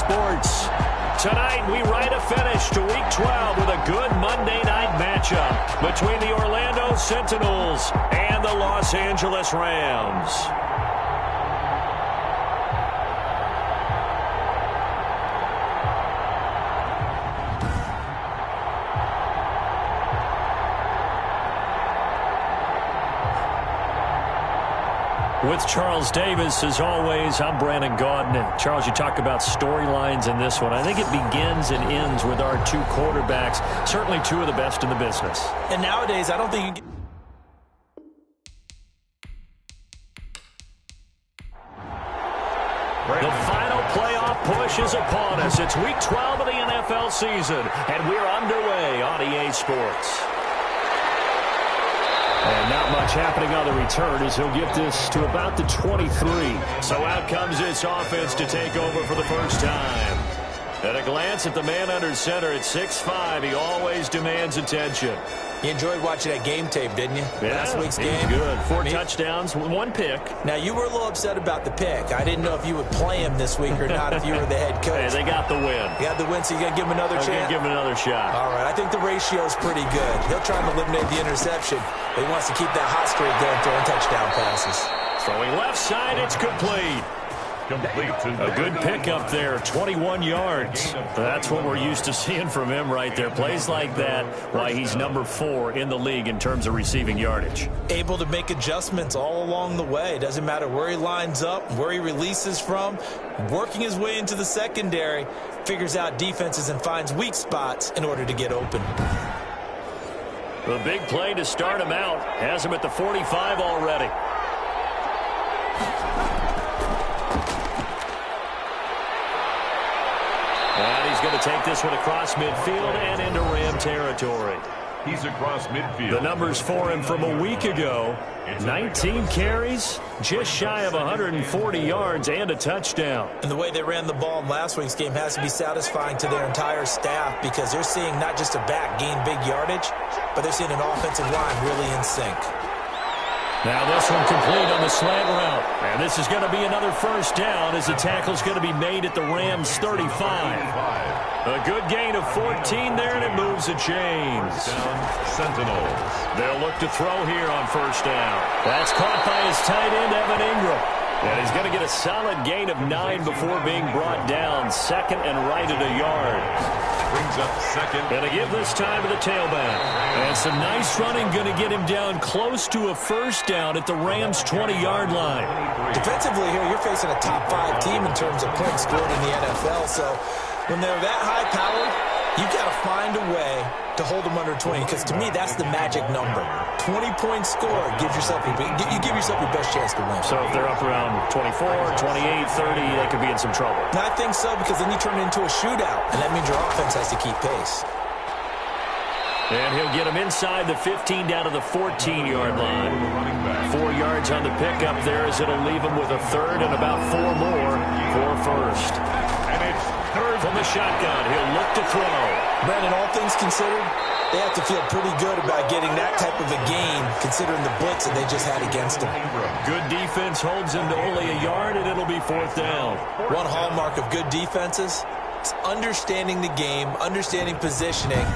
Sports. Tonight, we write a finish to Week 12 with a good Monday night matchup between the Orlando Sentinels and the Los Angeles Rams. With Charles Davis, as always, I'm Brandon Gaudin. Charles, you talk about storylines in this one. I think it begins and ends with our two quarterbacks, certainly two of the best in the business. And nowadays, I don't think you can... The final playoff push is upon us. It's Week 12 of the NFL season, and we're underway on EA Sports. And not much happening on the return as he'll get this to about the 23. So out comes this offense to take over for the first time. At a glance at the man under center at 6'5", he always demands attention. You enjoyed watching that game tape, didn't you? Yeah, Last week's game. Good. Four touchdowns, one pick. Now, you were a little upset about the pick. I didn't know if you would play him this week or not if you were the head coach. Hey, they got the win. You got the win, so you're going to give him another chance? I'm going to give him another shot. All right, I think the ratio is pretty good. He'll try and eliminate the interception, but he wants to keep that hot streak going, throwing touchdown passes. Throwing left side, it's complete. A good pickup there, 21 yards. That's what we're used to seeing from him right there. Plays like that, why he's number 4 in the league in terms of receiving yardage. Able to make adjustments all along the way. Doesn't matter where he lines up, where he releases from. Working his way into the secondary, figures out defenses and finds weak spots in order to get open. The big play to start him out. Has him at the 45 already. And he's going to take this one across midfield and into Ram territory. He's across midfield. The numbers for him from a week ago. 19 carries, just shy of 140 yards and a touchdown. And the way they ran the ball in last week's game has to be satisfying to their entire staff because they're seeing not just a back gain big yardage, but they're seeing an offensive line really in sync. Now this one complete on the slant route. And this is going to be another first down as the tackle's going to be made at the Rams 35. A good gain of 14 there, and it moves the chains. Sentinels. They'll look to throw here on first down. That's caught by his tight end, Evan Ingram. And he's going to get a solid gain of 9 before being brought down. Second and right at a yard. Brings up second. Going to give this time to the tailback. And some nice running going to get him down close to a first down at the Rams' 20-yard line. Defensively here, you're facing a top 5 team in terms of points scored in the NFL. So when they're that high-powered, you've got to find a way to hold them under 20, because to me, that's the magic number. 20-point score gives yourself you give yourself your best chance to win. So if they're up around 24, 28, 30, they could be in some trouble. And I think so, because then you turn it into a shootout, and that means your offense has to keep pace. And he'll get him inside the 15 down to the 14-yard line. 4 yards on the pickup there as it'll leave him with a third and about 4 more for first. And it's third from the shotgun. He'll look to throw. Brandon, all things considered, they have to feel pretty good about getting that type of a gain, considering the blitz that they just had against them. Good defense holds him to only a yard, and it'll be fourth down. One hallmark of good defenses is understanding the game, understanding positioning,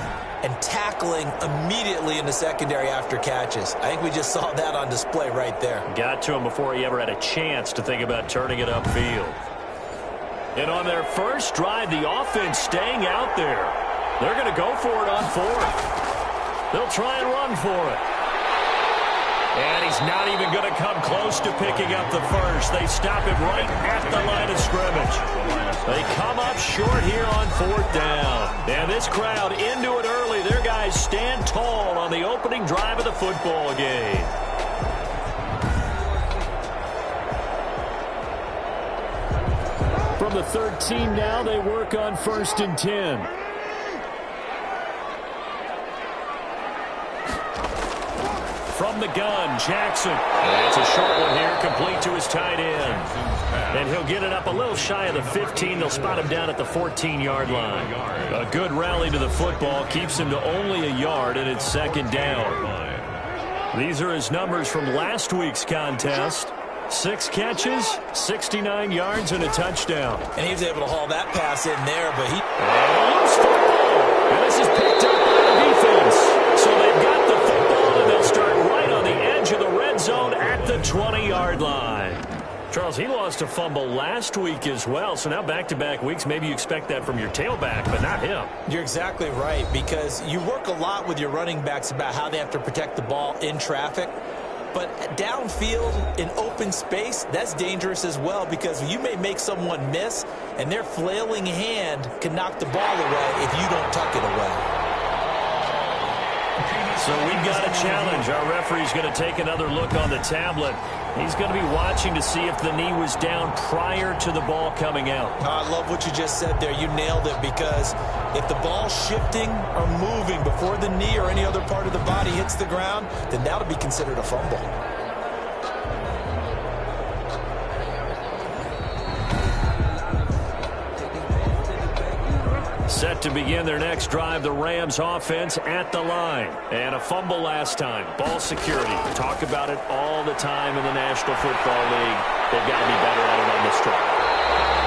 and tackling immediately in the secondary after catches. I think we just saw that on display right there. Got to him before he ever had a chance to think about turning it upfield. And on their first drive, the offense staying out there. They're going to go for it on fourth. They'll try and run for it. And he's not even going to come close to picking up the first. They stop him right at the line of scrimmage. They come up short here on fourth down. And this crowd into it early. Their guys stand tall on the opening drive of the football game. From the 13 now, they work on first and 10. From the gun, Jackson. And it's a short one here, complete to his tight end. And he'll get it up a little shy of the 15. They'll spot him down at the 14-yard line. A good rally to the football keeps him to only a yard, and it's second down. These are his numbers from last week's contest. 6 catches, 69 yards, and a touchdown. And he was able to haul that pass in there, but he... And a loose football. And this is picked up by the defense. So they've got the football, and they'll start right on the edge of the red zone at the 20-yard line. Charles, he lost a fumble last week as well, so now back-to-back weeks, maybe you expect that from your tailback, but not him. You're exactly right, because you work a lot with your running backs about how they have to protect the ball in traffic. But downfield in open space, that's dangerous as well, because you may make someone miss, and their flailing hand can knock the ball away if you don't tuck it away. So we've got a challenge. Our referee's going to take another look on the tablet. He's going to be watching to see if the knee was down prior to the ball coming out. I love what you just said there. You nailed it, because if the ball's shifting or moving before the knee or any other part of the body hits the ground, then that'll be considered a fumble. Set to begin their next drive, the Rams offense at the line. And a fumble last time. Ball security. Talk about it all the time in the National Football League. They've got to be better at it on this drive.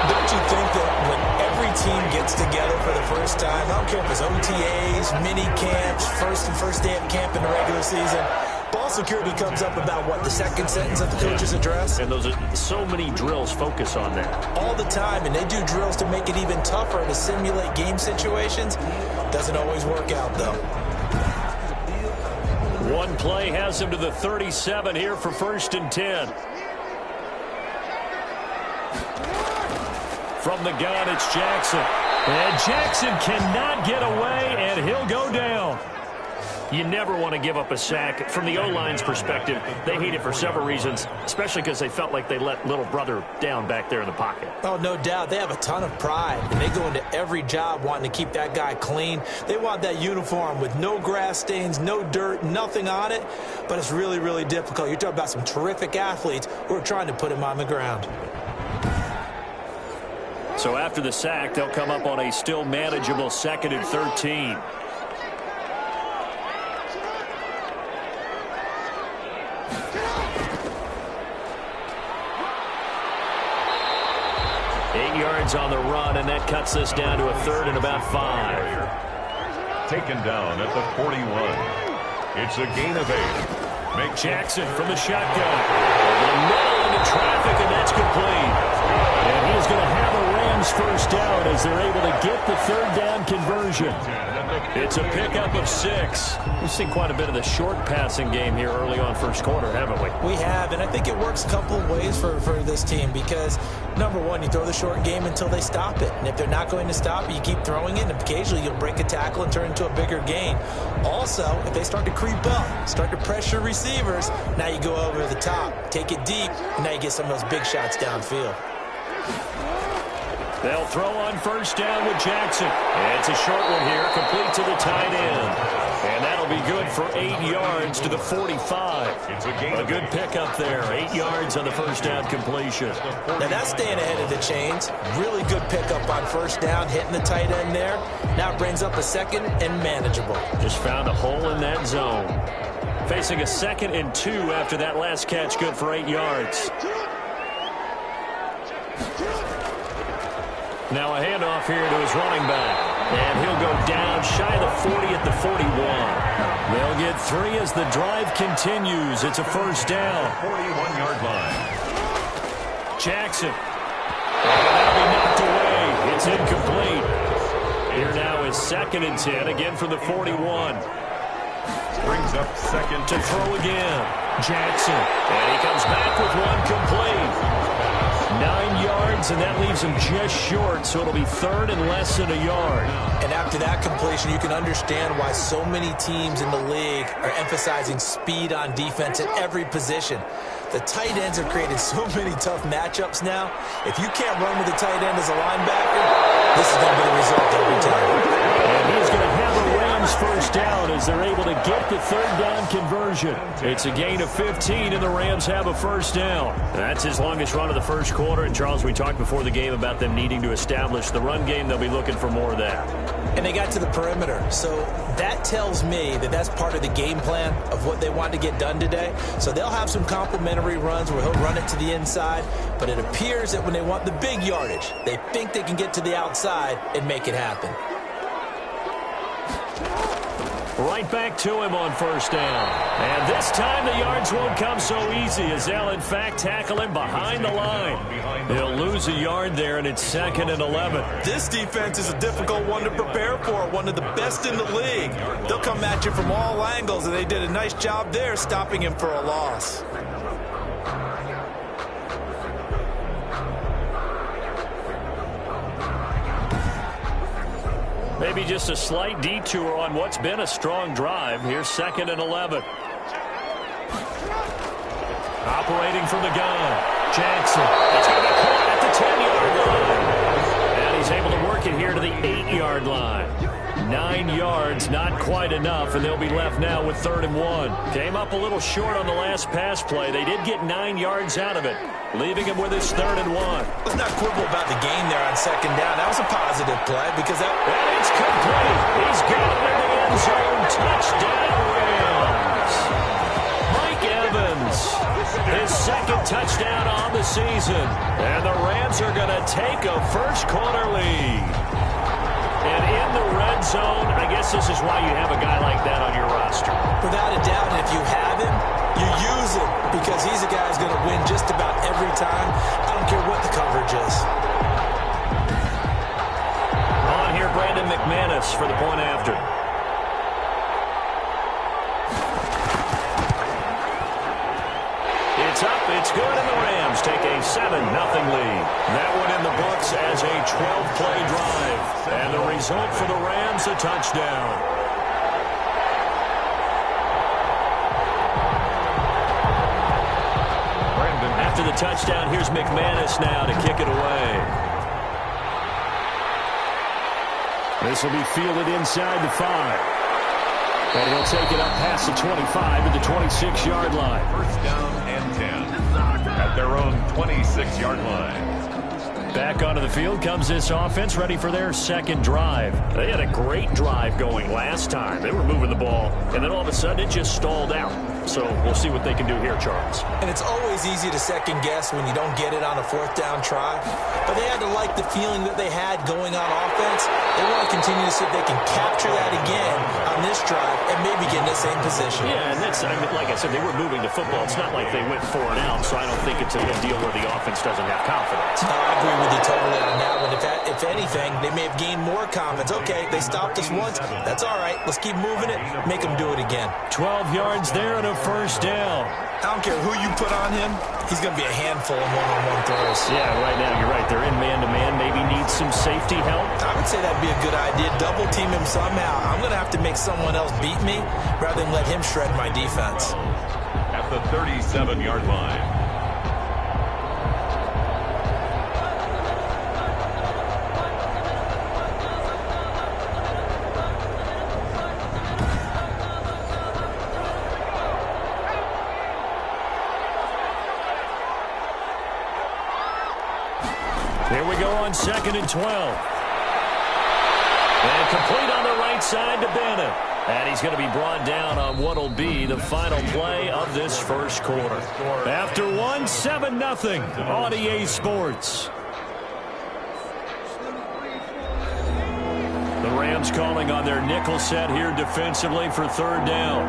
Don't you think that when every team gets together for the first time, I don't care if it's OTAs, mini camps, first day of camp in the regular season, ball security comes up about, what, the second sentence of the coach's address? And those are so many drills focus on that. All the time, and they do drills to make it even tougher to simulate game situations. Doesn't always work out, though. One play has him to the 37 here for 1st and 10. From the gun, it's Jackson. And Jackson cannot get away, and he'll go down. You never want to give up a sack. From the O-line's perspective, they hate it for several reasons, especially because they felt like they let little brother down back there in the pocket. Oh, no doubt. They have a ton of pride, and they go into every job wanting to keep that guy clean. They want that uniform with no grass stains, no dirt, nothing on it, but it's really, really difficult. You're talking about some terrific athletes who are trying to put him on the ground. So after the sack, they'll come up on a still manageable 2nd and 13. On the run, and that cuts this down to a 3rd and about 5. Taken down at the 41. It's a gain of 8. Make Jackson from the shotgun. Over the middle into traffic, and that's complete. And he's going to have a Rams first down as they're able to get the 3rd down conversion. It's a pickup of 6. We've seen quite a bit of the short passing game here early on first quarter, haven't we? We have, and I think it works a couple of ways for this team, because, number one, you throw the short game until they stop it. And if they're not going to stop it, you keep throwing it, and occasionally you'll break a tackle and turn into a bigger gain. Also, if they start to creep up, start to pressure receivers, now you go over the top, take it deep, and now you get some of those big shots downfield. They'll throw on first down with Jackson. And it's a short one here, complete to the tight end. And that'll be good for 8 yards to the 45. It's a good pickup there. 8 yards on the first down completion. Now that's staying ahead of the chains. Really good pickup on first down, hitting the tight end there. Now it brings up a 2nd and manageable. Just found a hole in that zone. Facing a 2nd and 2 after that last catch, good for 8 yards. Now a handoff here to his running back. And he'll go down shy of the 40 at the 41. They'll get 3 as the drive continues. It's a first down. 41-yard line. Jackson. And that'll be knocked away. It's incomplete. Here now is 2nd and 10, again from the 41. Brings up 2nd to throw again. Jackson. And he comes back with one complete. 9 yards, and that leaves him just short, so it'll be 3rd and less than a yard. And after that completion, you can understand why so many teams in the league are emphasizing speed on defense at every position. The tight ends have created so many tough matchups now. If you can't run with the tight end as a linebacker, this is going to be the result every time. And he's going to have a Rams first down as they're able to get the third down conversion. It's a gain of 15, and the Rams have a first down. That's his longest run of the first quarter. And, Charles, we talked before the game about them needing to establish the run game. They'll be looking for more of that. And they got to the perimeter. So that tells me that that's part of the game plan of what they want to get done today. So they'll have some complementary runs where he'll run it to the inside. But it appears that when they want the big yardage, they think they can get to the outside and make it happen. Right back to him on first down. And this time the yards won't come so easy as they'll, in fact, tackle him behind the line. They'll lose a yard there, and it's 2nd and 11. This defense is a difficult one to prepare for, one of the best in the league. They'll come at you from all angles, and they did a nice job there stopping him for a loss. Maybe just a slight detour on what's been a strong drive. Here's 2nd and 11. Operating from the gun. Jackson. It's going to be caught at the 10-yard line. And he's able to work it here to the 8-yard line. 9 yards, not quite enough, and they'll be left now with 3rd and 1. Came up a little short on the last pass play. They did get 9 yards out of it, leaving him with his 3rd and 1. Let's not quibble about the gain there on 2nd down. That was a positive play because that... And it's complete. He's got it in the end zone. Touchdown, Rams. Mike Evans, his 2nd touchdown on the season. And the Rams are going to take a first-quarter lead. And in the red zone, I guess this is why you have a guy like that on your roster. Without a doubt, and if you have him, you use him because he's a guy who's going to win just about every time. I don't care what the coverage is. On here, Brandon McManus for the point after. It's up, it's good, and the Rams take a 7-0 lead. That one in the books as a 12-play drive. And the result for the Rams, a touchdown. After the touchdown, here's McManus now to kick it away. This will be fielded inside the 5. And he'll take it up past the 25 at the 26-yard line. First down and 10 at their own 26-yard line. Back onto the field comes this offense, ready for their 2nd drive. They had a great drive going last time. They were moving the ball, and then all of a sudden it just stalled out. So we'll see what they can do here, Charles. And it's always easy to second guess when you don't get it on a 4th down try. But they had to like the feeling that they had going on offense. They want to continue to see if they can capture that again on this drive and maybe get in the same position. Yeah, and that's, I mean, like I said, they were moving the football. It's not like they went 4 and out, so I don't think it's a deal where the offense doesn't have confidence. No, I agree with you totally on that one. If anything, they may have gained more confidence. Okay, they stopped us once. That's all right. Let's keep moving it. Make them do it again. 12 yards there and a first down. I don't care who you put on him. He's going to be a handful in one-on-one throws. Yeah, right now you're right. They're in man-to-man. Maybe need some safety help. I would say that'd be a good idea. Double team him somehow. I'm going to have to make someone else beat me rather than let him shred my defense. At the 37-yard line. Here we go on 2nd and 12. And complete on the right side to Bennett. And he's going to be brought down on what will be the final play of this first quarter. After 7-0 on EA Sports. The Rams calling on their nickel set here defensively for 3rd down.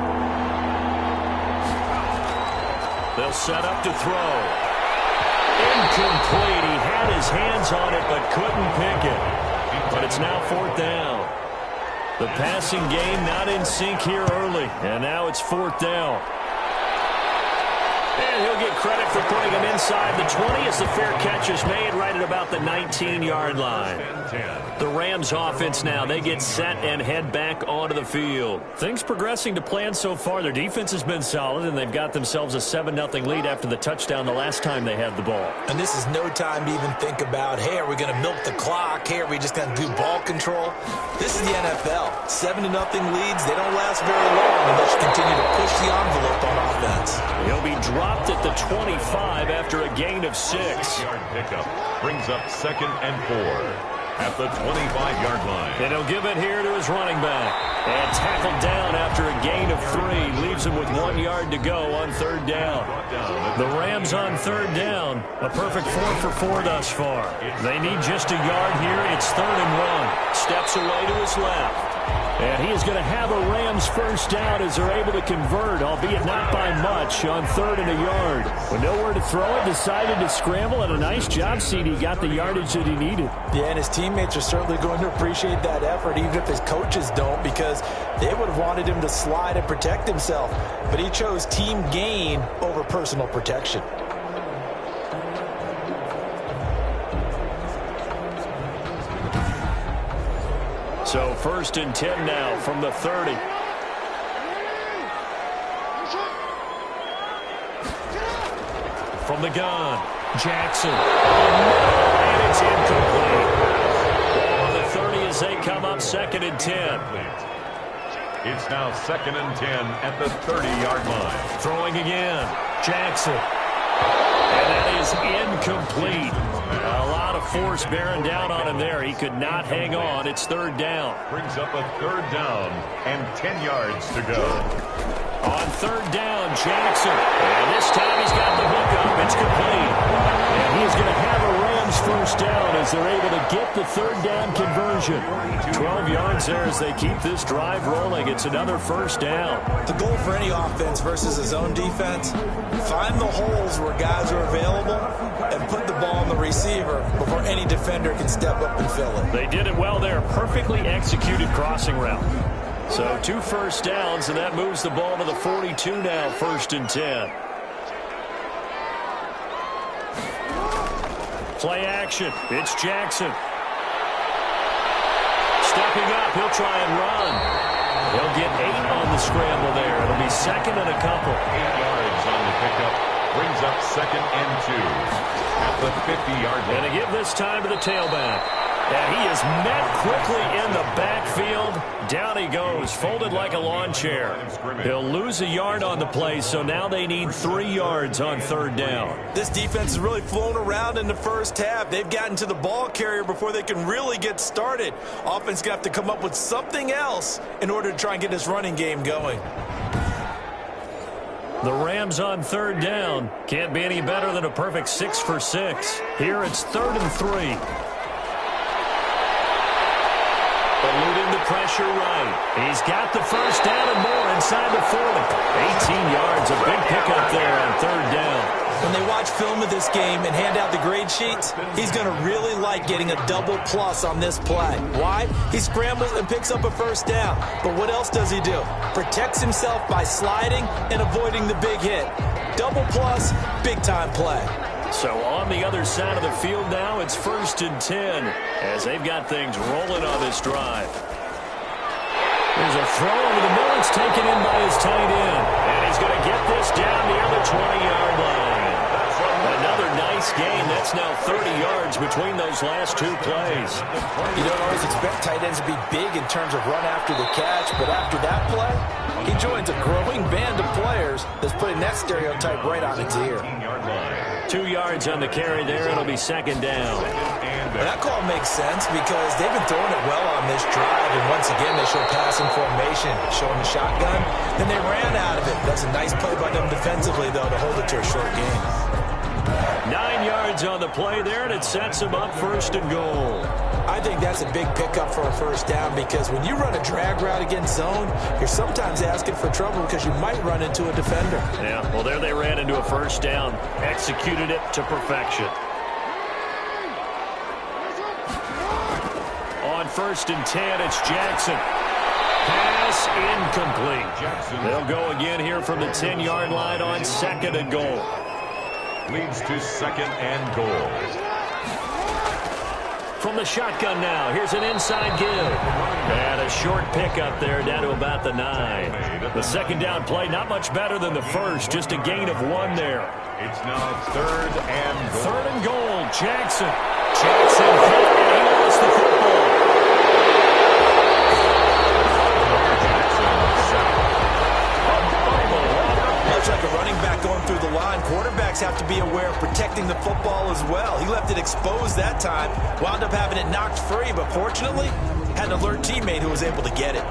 They'll set up to throw. Incomplete. He had his hands on it but couldn't pick it. But it's now 4th down. The passing game not in sync here early. And now it's 4th down. And he'll get credit for putting him inside the 20 as the fair catch is made right at about the 19-yard line. The Rams offense now, they get set and head back onto the field. Things progressing to plan so far. Their defense has been solid, and they've got themselves a 7-0 lead after the touchdown the last time they had the ball. And this is no time to even think about, hey, are we going to milk the clock? Hey, are we just going to do ball control? This is the NFL. 7-0 leads, they don't last very long unless you continue to push the envelope on offense. He'll be dropped at the 25 after a gain of 6. 6-yard pickup brings up 2nd and 4 at the 25-yard line. And he'll give it here to his running back. And tackled down after a gain of 3. Leaves him with 1 yard to go on 3rd down. The Rams on 3rd down. A perfect 4 for 4 thus far. They need just a yard here. It's 3rd and 1. Steps away to his left. And he is going to have a Rams first down as they're able to convert, albeit not by much, on 3rd and a yard. With nowhere to throw it, decided to scramble, and a nice job, CD. Got the yardage that he needed. Yeah, and his teammates are certainly going to appreciate that effort, even if his coaches don't, because they would have wanted him to slide and protect himself. But he chose team gain over personal protection. So 1st and 10 now from the 30. From the gun, Jackson. And it's incomplete. Ball on the 30 as they come up 2nd and 10. It's now 2nd and 10 at the 30-yard line. Throwing again, Jackson. And that is incomplete. A lot of force bearing down on him there. He could not hang on. It's 3rd down. Brings up a 3rd down and 10 yards to go. On 3rd down, Jackson. And this time he's got the hook up. It's complete. And he's going to have a Rams first down as they're able to get the 3rd down conversion. 12 yards there as they keep this drive rolling. It's another first down. The goal for any offense versus a zone defense, find the holes where guys are available and put the ball on the receiver before any defender can step up and fill it. They did it well there. Perfectly executed crossing route. So 2 first downs, and that moves the ball to the 42 now, 1st and 10. Play action. It's Jackson. Stepping up, he'll try and run. He'll get 8 on the scramble there. It'll be 2nd and a couple. 8 yards on the pickup. Brings up 2nd and 2 at the 50-yard line. And to give this time to the tailback. And he is met quickly in the backfield. Down he goes, folded like a lawn chair. He'll lose a yard on the play, so now they need 3 yards on 3rd down. This defense has really flown around in the first half. They've gotten to the ball carrier before they can really get started. Offense going to have to come up with something else in order to try and get this running game going. The Rams on 3rd down. Can't be any better than a perfect 6 for 6. Here it's 3rd and 3. Eluding the pressure right. He's got the first down and more inside the 40. 18 yards, a big pickup there on 3rd down. When they watch film of this game and hand out the grade sheets, he's going to really like getting a double plus on this play. Why? He scrambles and picks up a first down. But what else does he do? Protects himself by sliding and avoiding the big hit. Double plus, big-time play. So on the other side of the field now, it's 1st and 10 as they've got things rolling on this drive. There's a throw over the middle. It's taken in by his tight end. And he's going to get this down near the 20-yard line. Another nice gain. That's now 30 yards between those last 2 plays. You don't always expect tight ends to be big in terms of run after the catch, but after that play, he joins a growing band of players that's putting that stereotype right on its ear. 2 yards on the carry there. It'll be 2nd down. And that call makes sense because they've been throwing it well on this drive, and once again they show passing formation, showing the shotgun. Then they ran out of it. That's a nice play by them defensively, though, to hold it to a short game. 9 yards on the play there, and it sets them up 1st and goal. I think that's a big pickup for a first down because when you run a drag route against zone, you're sometimes asking for trouble because you might run into a defender. Yeah, well, there they ran into a first down, executed it to perfection. On 1st and 10, it's Jackson. Pass incomplete. They'll go again here from the 10-yard line on 2nd and goal. Leads to 2nd and goal. From the shotgun now, here's an inside give. And a short pickup there down to about the 9. The 2nd down play, not much better than the first, just a gain of 1 there. It's now 3rd and goal. 3rd and goal, Jackson. Jackson, he lost the football. Much like a running back going through the line, quarterbacks have to be aware of protecting the football as well. He left it exposed that time, wound up having it knocked free, but fortunately, had an alert teammate who was able to get it.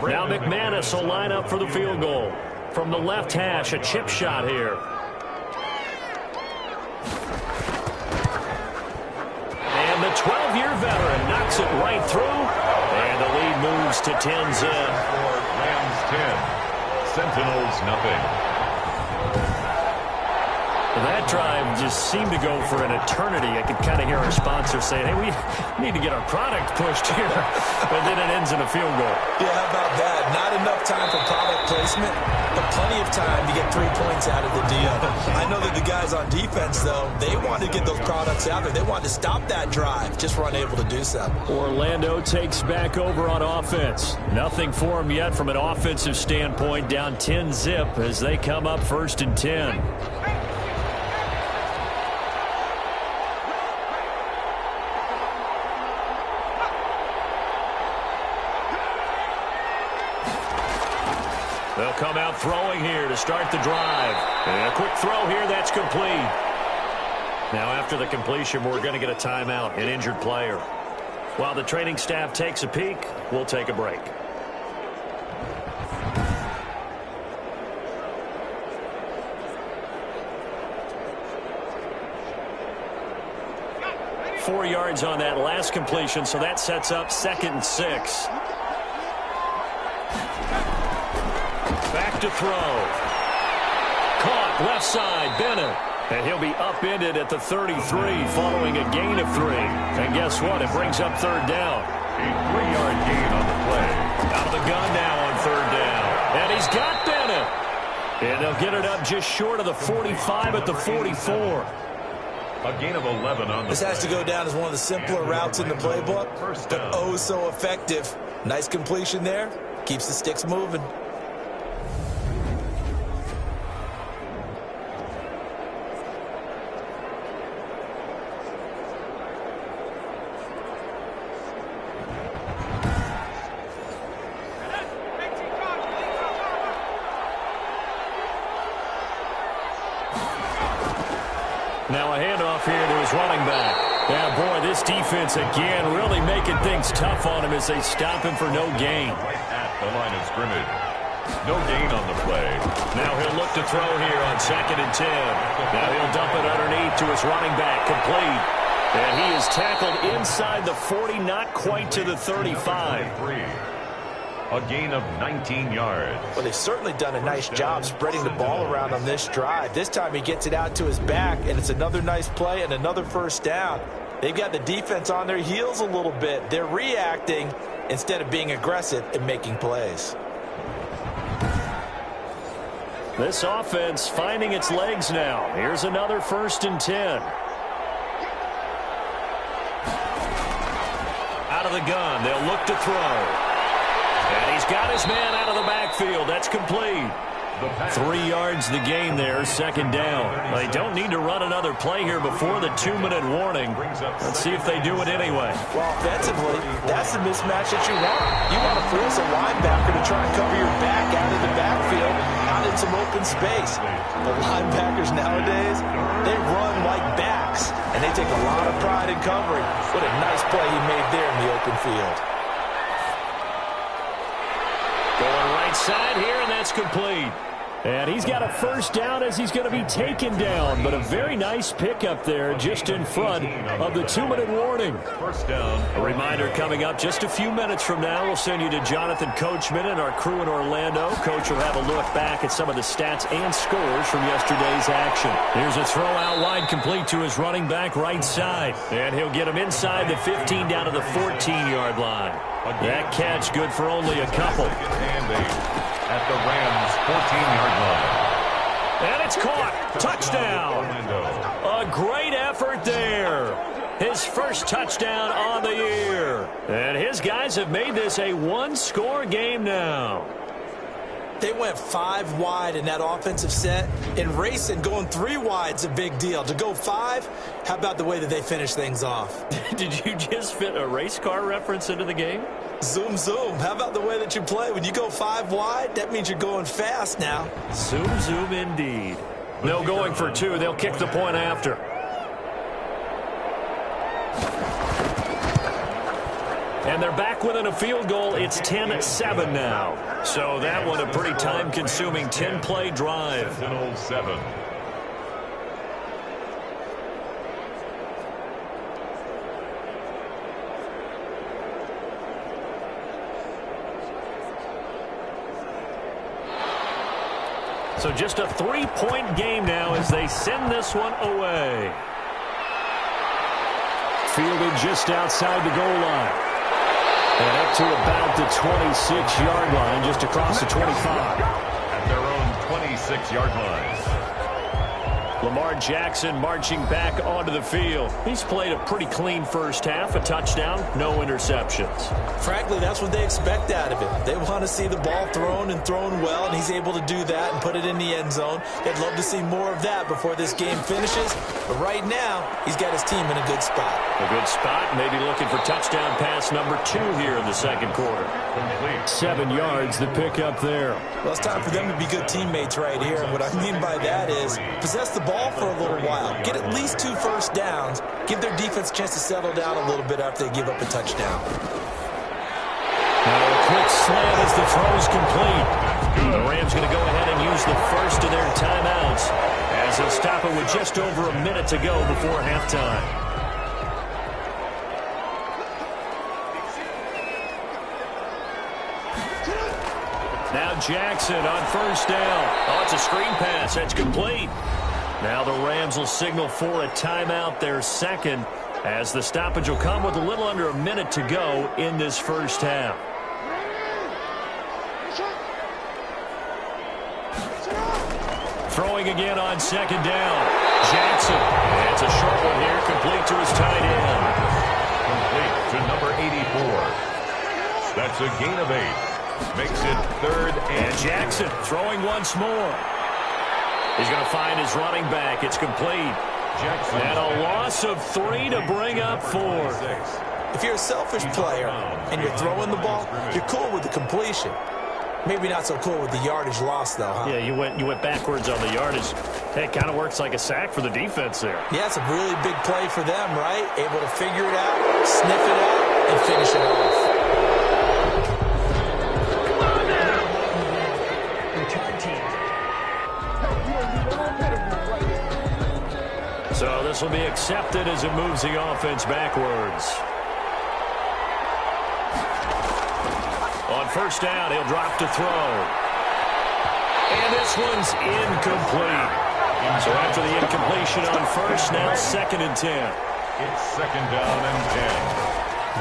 Now McManus will line up for the field goal. From the left hash, a chip shot here. And the 12-year veteran knocks it right through. And the lead moves to 10-zip. Rams 10. Sentinels nothing. That drive just seemed to go for an eternity. I could kind of hear our sponsor saying, hey, we need to get our product pushed here. And then it ends in a field goal. Yeah, how about that? Not enough time for product placement, but plenty of time to get 3 points out of the deal. I know that the guys on defense, though, they wanted to get those products out there. They wanted to stop that drive, just were unable to do so. Orlando takes back over on offense. Nothing for them yet from an offensive standpoint, down 10-zip as they come up 1st and 10. They'll come out throwing here to start the drive. And a quick throw here, that's complete. Now after the completion, we're going to get a timeout, an injured player. While the training staff takes a peek, we'll take a break. Four yards on that last completion, so that sets up 2nd and 6. Back to throw. Caught left side, Bennett. And he'll be upended at the 33 following a gain of 3. And guess what? It brings up 3rd down. A 3-yard gain on the play. Out of the gun now on 3rd down. And he's got Bennett. And they'll get it up just short of the 45 at the 44. A gain of 11 on the This has to go down as one of the simpler routes in the playbook, but oh so effective. Nice completion there. Keeps the sticks moving. Now a handoff here to his running back. Yeah, boy, this defense again really making things tough on him as they stop him for no gain. right at the line of scrimmage. No gain on the play. Now he'll look to throw here on 2nd and 10. Now he'll dump it underneath to his running back, complete. And he is tackled inside the 40, not quite to the 35. A gain of 19 yards. Well, they've certainly done a nice job spreading the ball around on this drive. This time he gets it out to his back, and it's another nice play and another 1st down. They've got the defense on their heels a little bit. They're reacting instead of being aggressive and making plays. This offense finding its legs now. Here's another 1st and 10. Out of the gun, they'll look to throw. And he's got his man out of the backfield. That's complete. 3 yards the gain there, 2nd down. They don't need to run another play here before the 2-minute warning. Let's see if they do it anyway. Well, offensively, that's the mismatch that you want. You want to force a linebacker to try and cover your back out of the backfield, out in some open space. The linebackers nowadays, they run like backs, and they take a lot of pride in covering. What a nice play he made there in the open field. Going right side here, and that's complete. And he's got a first down as he's going to be taken down. But a very nice pickup there just in front of the 2-minute warning. First down. A reminder coming up just a few minutes from now. We'll send you to Jonathan Coachman and our crew in Orlando. Coach will have a look back at some of the stats and scores from yesterday's action. Here's a throw out wide complete to his running back right side. And he'll get him inside the 15 down to the 14-yard line. That catch good for only a couple. And 8 at the Rams' 14-yard line. And it's caught. Touchdown. A great effort there. His first touchdown on the year. And his guys have made this a one-score game now. They went 5 wide in that offensive set. In racing, going 3 wide is a big deal. To go 5, how about the way that they finish things off? Did you just fit a race car reference into the game? Zoom, zoom. How about the way that you play? When you go 5 wide, that means you're going fast now. Zoom, zoom indeed. No going for 2. They'll kick the point after. And they're back within a field goal. It's 10-7 now. So that one a pretty time-consuming 10-play drive. Sentinels 7. So just a 3-point game now as they send this one away. Fielded just outside the goal line. And up to about the 26-yard line, just across the 25. At their own 26-yard line. Lamar Jackson marching back onto the field. He's played a pretty clean first half, a touchdown, no interceptions. Frankly, that's what they expect out of him. They want to see the ball thrown and thrown well, and he's able to do that and put it in the end zone. They'd love to see more of that before this game finishes. But right now, he's got his team in a good spot. A good spot, maybe looking for touchdown pass number 2 here in the second quarter. Complete. 7 yards, the pickup there. Well, it's time for them to be good teammates right here. And what I mean by that is possess the ball for a little while. Get at least 2 first downs. Give their defense a chance to settle down a little bit after they give up a touchdown. Now a quick slant as the throw's complete. The Rams going to go ahead and use the first of their timeouts as they'll stop it with just over a minute to go before halftime. Now Jackson on first down. Oh, it's a screen pass. That's complete. Now the Rams will signal for a timeout, their second, as the stoppage will come with a little under a minute to go in this first half. Throwing again on second down. Jackson. And it's a short one here, complete to his tight end. Complete to number 84. That's a gain of 8. Makes it 3rd and Jackson throwing once more. He's going to find his running back. It's complete. Jackson. And a loss of 3 to bring up 4. If you're a selfish player and you're throwing the ball, you're cool with the completion. Maybe not so cool with the yardage loss, though, huh? Yeah, you went backwards on the yardage. Hey, it kind of works like a sack for the defense there. Yeah, it's a really big play for them, right? Able to figure it out, sniff it out, and finish it off. So this will be accepted as it moves the offense backwards. On first down, he'll drop to throw. And this one's incomplete. So after the incompletion on first, now 2nd and 10. It's 2nd down and 10.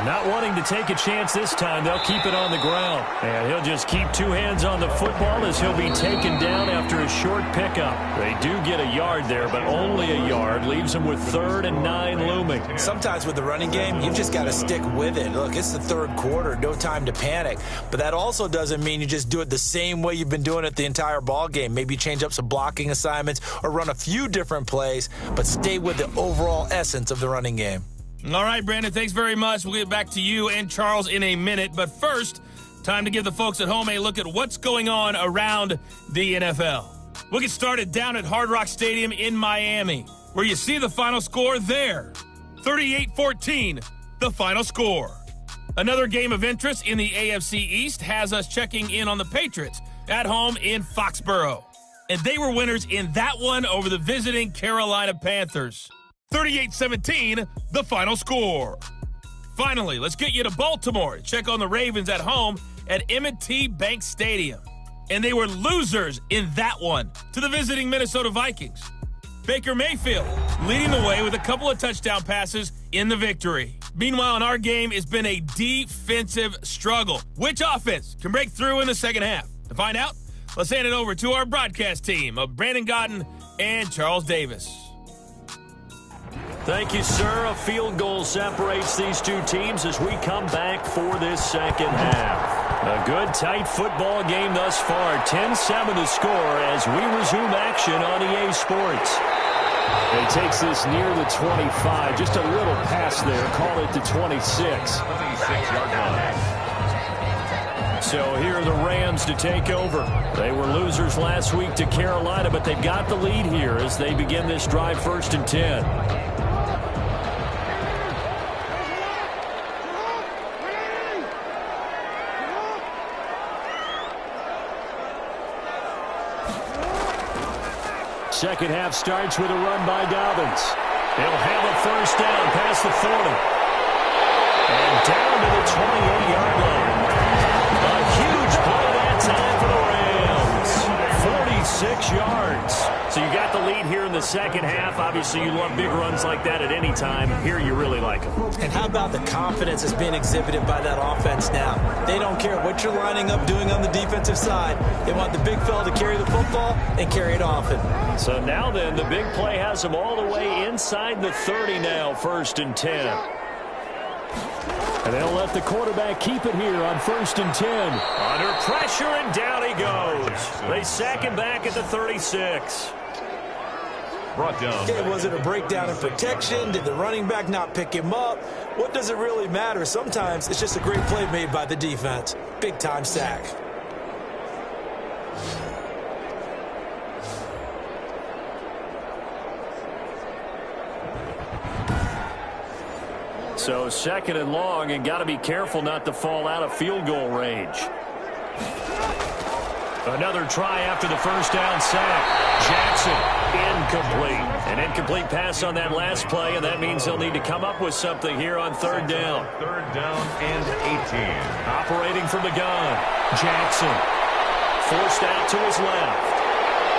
Not wanting to take a chance this time, they'll keep it on the ground. And he'll just keep 2 hands on the football as he'll be taken down after a short pickup. They do get a yard there, but only a yard. Leaves them with 3rd and 9 looming. Sometimes with the running game, you've just got to stick with it. Look, it's the 3rd quarter. No time to panic. But that also doesn't mean you just do it the same way you've been doing it the entire ball game. Maybe change up some blocking assignments or run a few different plays, but stay with the overall essence of the running game. All right, Brandon, thanks very much. We'll get back to you and Charles in a minute. But first, time to give the folks at home a look at what's going on around the NFL. We'll get started down at Hard Rock Stadium in Miami, where you see the final score there. 38-14, the final score. Another game of interest in the AFC East has us checking in on the Patriots at home in Foxborough. and they were winners in that one over the visiting Carolina Panthers. 38-17, the final score. Finally, let's get you to Baltimore to check on the Ravens at home at M&T Bank Stadium. And they were losers in that one to the visiting Minnesota Vikings. Baker Mayfield leading the way with a couple of touchdown passes in the victory. Meanwhile, in our game, it's been a defensive struggle. Which offense can break through in the second half? To find out, let's hand it over to our broadcast team of Brandon Godden and Charles Davis. Thank you, sir. A field goal separates these two teams as we come back for this second half. A good, tight football game thus far. 10-7 to score as we resume action on EA Sports. He takes this near the 25. Just a little pass there. Call it the 26. 26-yard line. So here are the Rams to take over. They were losers last week to Carolina, but they've got the lead here as they begin this drive 1st and 10. Second half starts with a run by Dobbins. He'll have a first down past the 40. And down to the 28-yard line. A huge play that time for the Rams. 46 yards. So you got the lead here in the second half. Obviously, you love big runs like that at any time. Here, you really like them. And how about the confidence that's being exhibited by that offense now? They don't care what you're lining up doing on the defensive side. They want the big fella to carry the football and carry it often. So now then, the big play has them all the way inside the 30 now, 1st and 10. And they'll let the quarterback keep it here on 1st and 10. Under pressure, and down he goes. They sack him back at the 36. Brought down. Okay, was it a breakdown in protection? Did the running back not pick him up? What does it really matter? Sometimes it's just a great play made by the defense. Big-time sack. So 2nd and long, and got to be careful not to fall out of field goal range. Another try after the first down sack. Jackson, incomplete. An incomplete pass on that last play, and that means they'll need to come up with something here on 3rd down. 3rd down and 18. Operating from the gun. Jackson forced out to his left.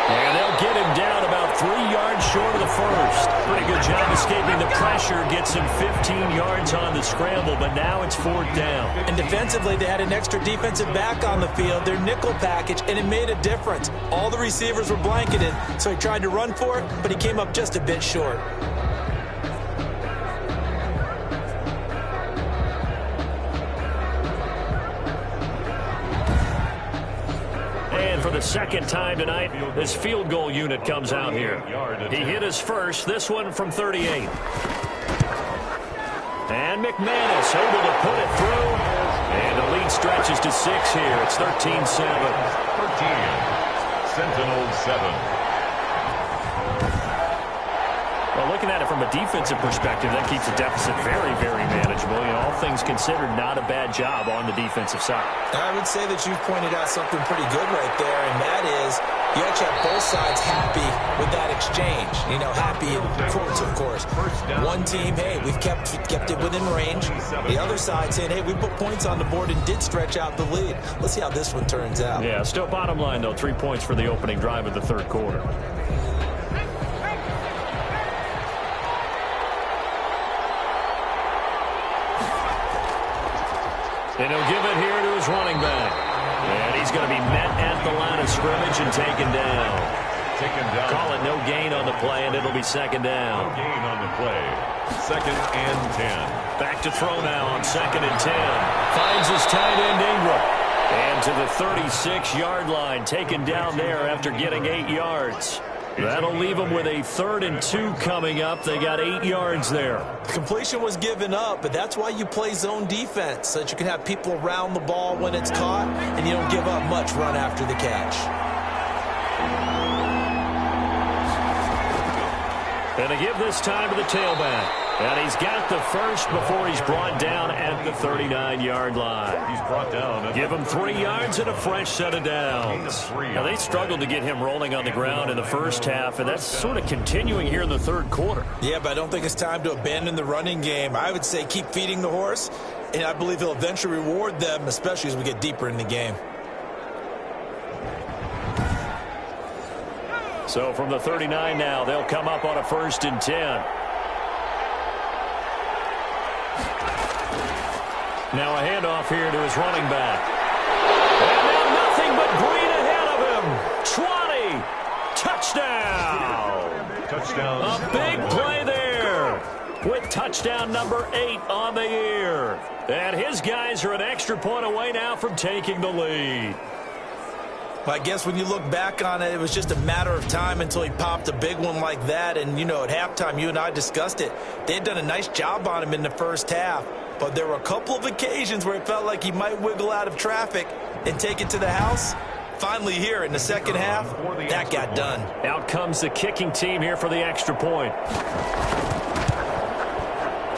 And they'll get him down about 3 yards short of the first. Pretty good job escaping the pressure. Gets him 15 yards on the scramble, but now it's 4th down. And defensively, they had an extra defensive back on the field, their nickel package, and it made a difference. All the receivers were blanketed, so he tried to run for it, but he came up just a bit short. For the second time tonight, this field goal unit comes out here. He hit his first, this one from 38. And McManus able to put it through. And the lead stretches to 6 here. It's 13-7. 13. Sentinels 7. Well, looking at it from a defensive perspective, that keeps the deficit very, very manageable. You know, all things considered, not a bad job on the defensive side. I would say that you've pointed out something pretty good right there, and that is you actually have both sides happy with that exchange. You know, happy in quotes, of course. One team, hey, we've kept it within range. The other side saying, hey, we put points on the board and did stretch out the lead. Let's see how this one turns out. Yeah, still bottom line, though, 3 points for the opening drive of the 3rd quarter. And he'll give it here to his running back. And he's going to be met at the line of scrimmage and taken down. Call it no gain on the play, and it'll be 2nd down. No gain on the play. 2nd and 10. Back to throw now on 2nd and 10. Finds his tight end Ingram. And to the 36-yard line, taken down there after getting 8 yards. That'll leave them with a 3rd and 2 coming up. They got 8 yards there. The completion was given up, but that's why you play zone defense, so that you can have people around the ball when it's caught, and you don't give up much run after the catch. And they give this time to the tailback. And he's got the first before he's brought down at the 39-yard line. He's brought down. Give him 3 yards and a fresh set of downs. Now, they struggled to get him rolling on the ground in the first half, and that's sort of continuing here in the third quarter. Yeah, but I don't think it's time to abandon the running game. I would say keep feeding the horse, and I believe he'll eventually reward them, especially as we get deeper in the game. So from the 39 now, they'll come up on a 1st and 10. Now a handoff here to his running back. And now nothing but green ahead of him. 20. Touchdown. Touchdown. A big play there with touchdown number 8 on the year. And his guys are an extra point away now from taking the lead. I guess when you look back on it, it was just a matter of time until he popped a big one like that. And, you know, at halftime, you and I discussed it. They had done a nice job on him in the first half. But there were a couple of occasions where it felt like he might wiggle out of traffic and take it to the house. Finally here in the second half, that got done. Out comes the kicking team here for the extra point.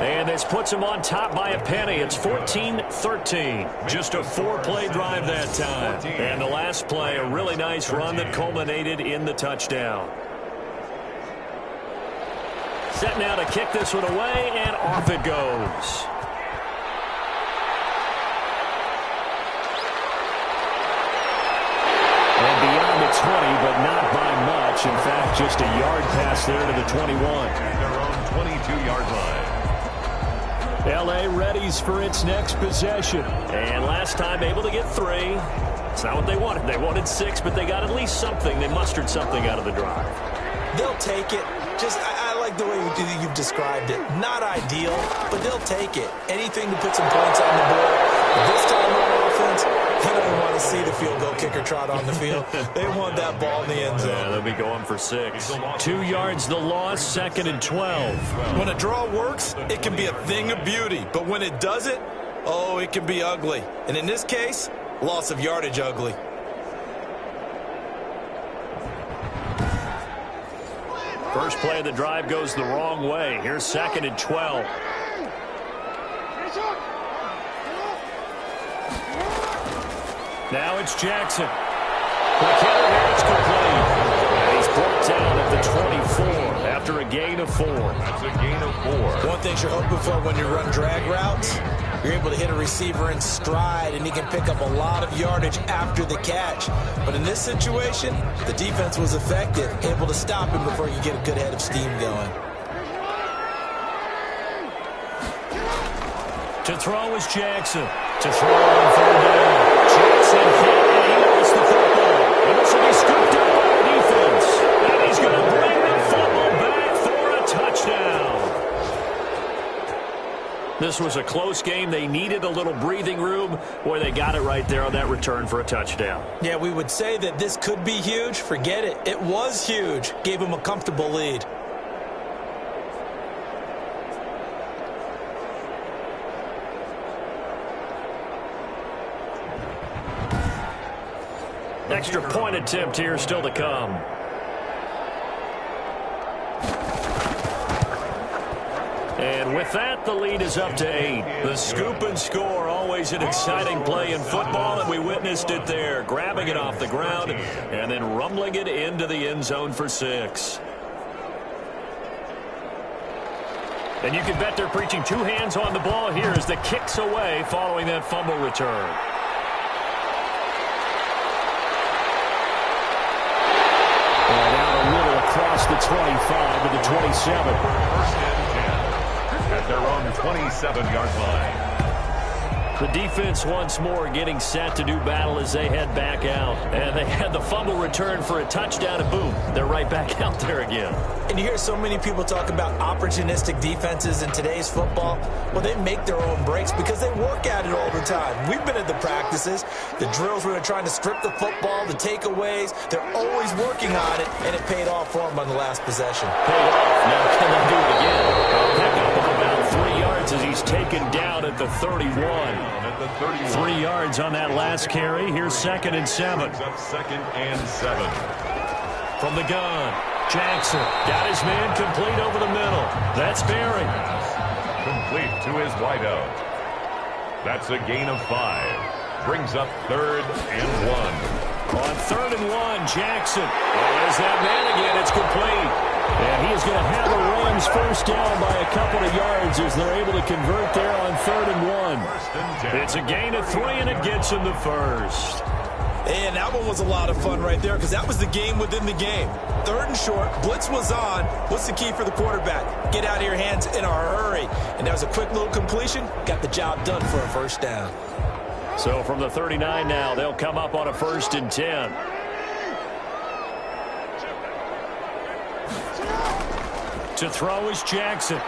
And this puts him on top by a penny. It's 14-13. Just a 4-play drive that time. And the last play, a really nice run that culminated in the touchdown. Set now to kick this one away, and off it goes. And beyond the 20, but not by much. In fact, just a yard pass there to the 21. Their own 22-yard line. L.A. readies for its next possession. And last time able to get 3. It's not what they wanted. They wanted 6, but they got at least something. They mustered something out of the drive. They'll take it. I like the way you've described it. Not ideal, but they'll take it. Anything to put some points on the board. But this time on offense, they don't want to see the field goal kicker trot on the field. They want that ball in the end zone. Yeah, they'll be going for 6. 2 yards the loss, 2nd and 12. When a draw works, it can be a thing of beauty. But when it doesn't, oh, it can be ugly. And in this case, loss of yardage ugly. First play of the drive goes the wrong way. Here's 2nd and 12. Now it's Jackson. McKinnon here, it's complete. And he's brought down at the 24 after a gain of 4. That's a gain of 4. One thing you're hoping for when you run drag routes, you're able to hit a receiver in stride, and he can pick up a lot of yardage after the catch. But in this situation, the defense was effective, able to stop him before you get a good head of steam going. To throw is Jackson. To throw on 3rd down. Jackson hit, and he lost the football. And this will be scooped up by the defense. And he's going to bring the football back for a touchdown. This was a close game. They needed a little breathing room. Boy, they got it right there on that return for a touchdown. Yeah, we would say that this could be huge. Forget it. It was huge. Gave him a comfortable lead. Extra point attempt here still to come. And with that, the lead is up to 8. The scoop and score, always an exciting play in football, and we witnessed it there. Grabbing it off the ground and then rumbling it into the end zone for 6. And you can bet they're preaching 2 hands on the ball here as the kick's away following that fumble return. And out a little across the 25 to the 27. 1st and 10 at their own 27-yard line. The defense once more getting set to do battle as they head back out. And they had the fumble return for a touchdown, and boom, they're right back out there again. And you hear so many people talk about opportunistic defenses in today's football. Well, they make their own breaks because they work at it all the time. We've been at the practices, the drills where they're trying to strip the football, the takeaways. They're always working on it, and it paid off for them on the last possession. Paid off. Now can they do it again? A pickup of about 3 yards as he's taken down at the 31. 3 yards on that last carry. Here's 2nd and 7. Up 2nd and 7. From the gun. Jackson got his man complete over the middle. That's Barry. Complete to his wideout. That's a gain of 5. Brings up 3rd and 1. On 3rd and 1, Jackson. There's that man again. It's complete. And he is going to have the Rams first down by a couple of yards as they're able to convert there on 3rd and 1. It's a gain of 3, and it gets him the first. And that one was a lot of fun right there because that was the game within the game. 3rd and short, blitz was on. What's the key for the quarterback? Get out of your hands in a hurry. And that was a quick little completion. Got the job done for a first down. So from the 39 now, they'll come up on a 1st and 10. To throw is Jackson.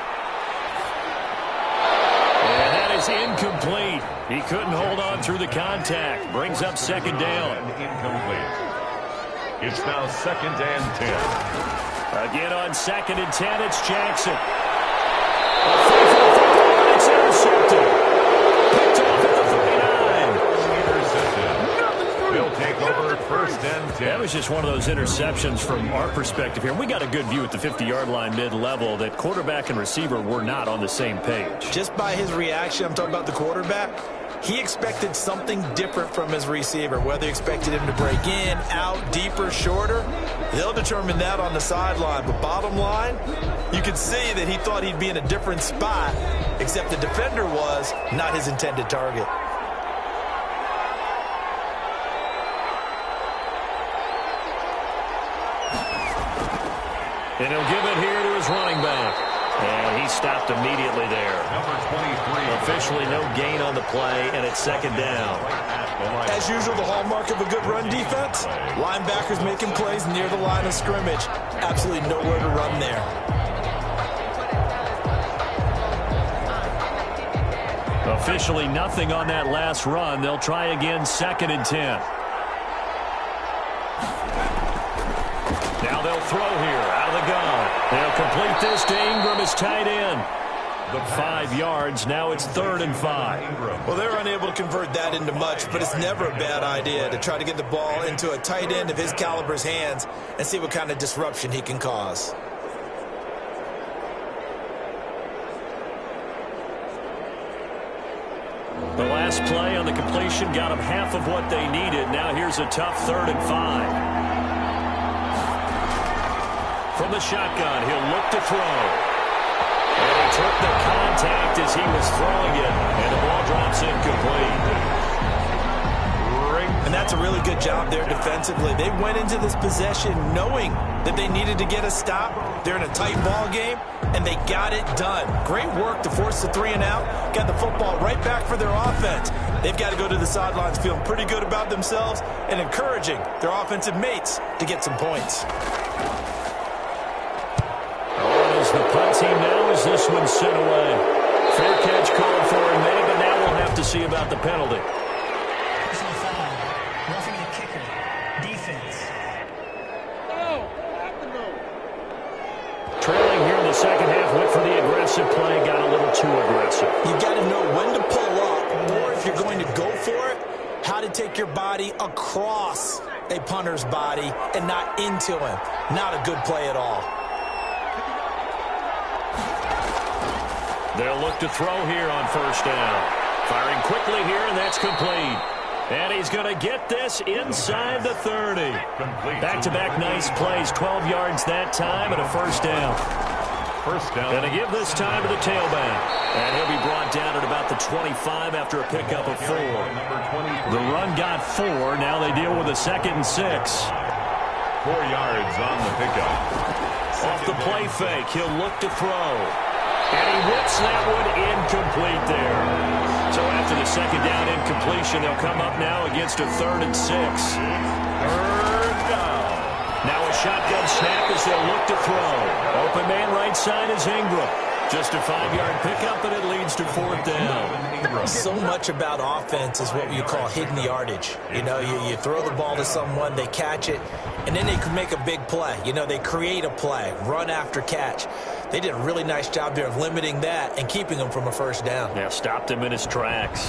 And that is incomplete. He couldn't hold on through the contact. Brings up 2nd down. Incomplete. It's now 2nd and 10. Again on 2nd and 10, it's Jackson. It's intercepted. Picked off at the 39. Intercepted. They'll take over 1st and 10. That was just one of those interceptions from our perspective here. We got a good view at the 50-yard line mid-level that quarterback and receiver were not on the same page. Just by his reaction, I'm talking about the quarterback, he expected something different from his receiver. Whether he expected him to break in, out, deeper, shorter, they'll determine that on the sideline. But bottom line, you could see that he thought he'd be in a different spot, except the defender was not his intended target. And he'll give it here to his running back. And he stopped immediately there. Number 23. Officially no gain on the play, and it's 2nd down. As usual, the hallmark of a good run defense, linebackers making plays near the line of scrimmage. Absolutely nowhere to run there. Officially nothing on that last run. They'll try again 2nd and 10. Now they'll throw here out of the gun. They'll complete this to Ingram as tight end. The 5 yards. Now it's 3rd and 5. Well, they're unable to convert that into much, but it's never a bad idea to try to get the ball into a tight end of his caliber's hands and see what kind of disruption he can cause. The last play on the completion got them half of what they needed. Now here's a tough 3rd and 5. From the shotgun, he'll look to throw. And he took the contact as he was throwing it, and the ball drops incomplete. And that's a really good job there defensively. They went into this possession knowing that they needed to get a stop. They're in a tight ball game, and they got it done. Great work to force the 3 and out. Got the football right back for their offense. They've got to go to the sidelines feeling pretty good about themselves and encouraging their offensive mates to get some points. The punt team now as this one sent away. Fair catch called for and made, but now we'll have to see about the penalty. Personal foul. Roughing the kicker. Defense. Trailing here in the 2nd half, went for the aggressive play, got a little too aggressive. You've got to know when to pull up, or if you're going to go for it, how to take your body across a punter's body and not into him. Not a good play at all. They'll look to throw here on 1st down. Firing quickly here, and that's complete. And he's going to get this inside the 30. Back-to-back nice plays, 12 yards that time, and a 1st down. Going to give this time to the tailback. And he'll be brought down at about the 25 after a pickup of 4. The run got 4. Now they deal with a 2nd and 6. 4 yards on the pickup. Off the play fake, he'll look to throw. And he whips that one incomplete there. So after the 2nd down incompletion, they'll come up now against a 3rd and 6. 3rd down. Now a shotgun snap as they'll look to throw. Open man right side is Ingram. Just a 5-yard pickup, and it leads to 4th down. So much about offense is what you call hidden yardage. You know, you throw the ball to someone, they catch it, and then they can make a big play. You know, they create a play, run after catch. They did a really nice job there of limiting that and keeping him from a 1st down. Yeah, stopped him in his tracks.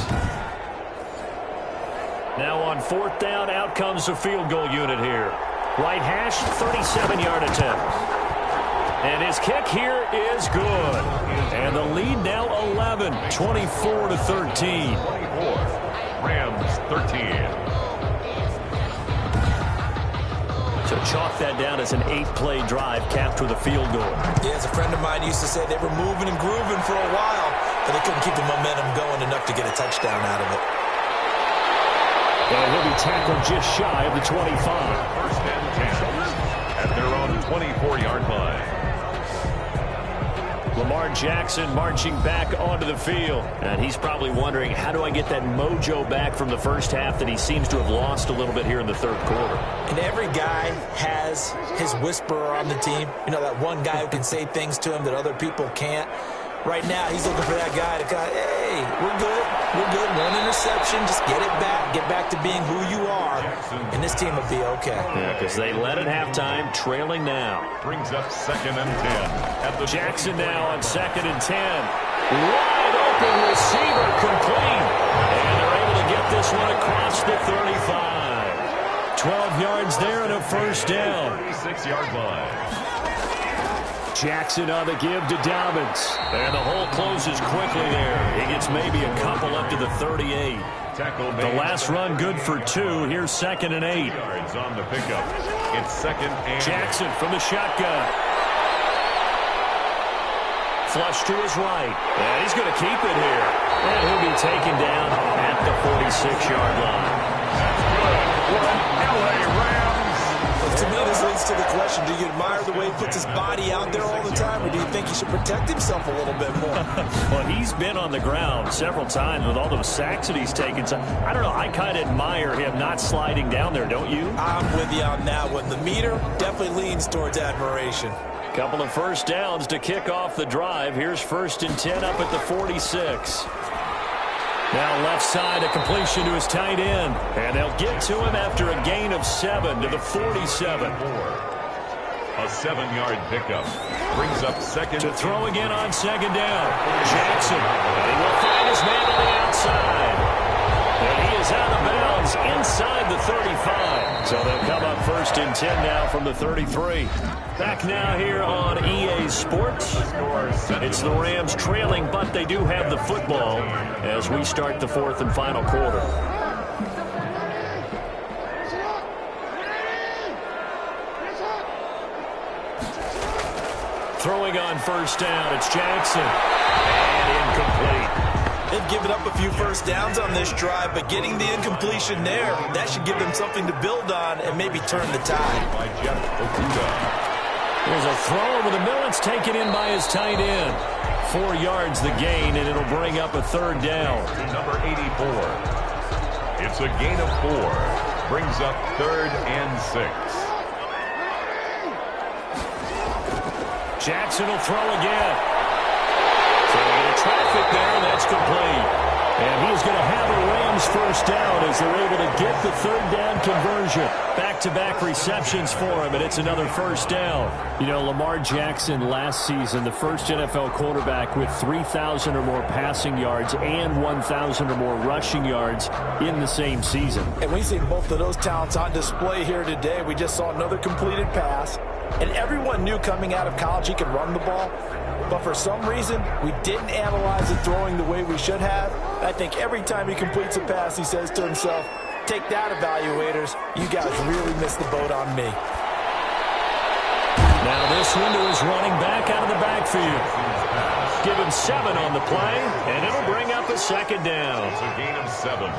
Now on 4th down, out comes the field goal unit here. Right hash, 37-yard attempt. And his kick here is good. And the lead now 11, 24-13. 24. Rams 13. So chalk that down as an 8-play drive capped with a field goal. Yeah, as a friend of mine used to say, they were moving and grooving for a while, but they couldn't keep the momentum going enough to get a touchdown out of it. And he'll be tackled just shy of the 25. First and 10 at their own 24-yard line. Lamar Jackson marching back onto the field. And he's probably wondering, how do I get that mojo back from the first half that he seems to have lost a little bit here in the third quarter? And every guy has his whisperer on the team. You know, that one guy who can say things to him that other people can't. Right now, he's looking for that guy to go, hey, we're good. We're good. One interception. Just get it back. Get back to being who you are. And this team will be okay. Yeah, because they led at halftime, trailing now. Brings up 2nd and 10. At the Jackson now on 2nd and 10. Wide open receiver complete. And they're able to get this one across the 35. 12 yards there and a first down. 36-yard line. Jackson on the give to Dobbins. And the hole closes quickly there. He gets maybe a couple up to the 38. Tackle The last run good for 2. Here's 2nd and 8. yards on the pickup. It's 2nd and Jackson from the shotgun. Flush to his right. And he's going to keep it here. And he'll be taken down at the 46-yard line. LA Rams. To me, this leads to the question, do you admire the way he puts his body out there all the time, or do you think he should protect himself a little bit more? Well, he's been on the ground several times with all those sacks that he's taken. So, I don't know. I kind of admire him not sliding down there, don't you? I'm with you on that one. The meter definitely leans towards admiration. Couple of first downs to kick off the drive. Here's 1st and 10 up at the 46. Now left side, a completion to his tight end. And they'll get to him after a gain of 7 to the 47. A 7-yard pickup. Brings up 2nd. To throw again on 2nd down. Jackson. And he will find his man on the outside. And he is out of bounds inside the 35. So they'll come up 1st and 10 now from the 33. Back now here on EA Sports. It's the Rams trailing, but they do have the football as we start the 4th and final quarter. Throwing on 1st down, it's Jackson. And incomplete. They've given up a few first downs on this drive, but getting the incompletion there, that should give them something to build on and maybe turn the tide. By Jeff Okuda. There's a throw over the middle. It's taken in by his tight end. 4 yards the gain, and it'll bring up a 3rd down. To number 84. It's a gain of 4. Brings up 3rd and 6. Jackson will throw again. So a little traffic there, and that's complete. And he's going to have a Rams first down as they're able to get the 3rd down conversion. Back-to-back receptions for him, and it's another first down. You know, Lamar Jackson last season, the first NFL quarterback with 3,000 or more passing yards and 1,000 or more rushing yards in the same season. And we've seen both of those talents on display here today. We just saw another completed pass. And everyone knew coming out of college he could run the ball. But for some reason, we didn't analyze it throwing the way we should have. I think every time he completes a pass, he says to himself, take that, evaluators. You guys really missed the boat on me. Now this window is running back out of the backfield. Give him 7 on the play, and it'll bring up a 2nd down. It's a gain of 7.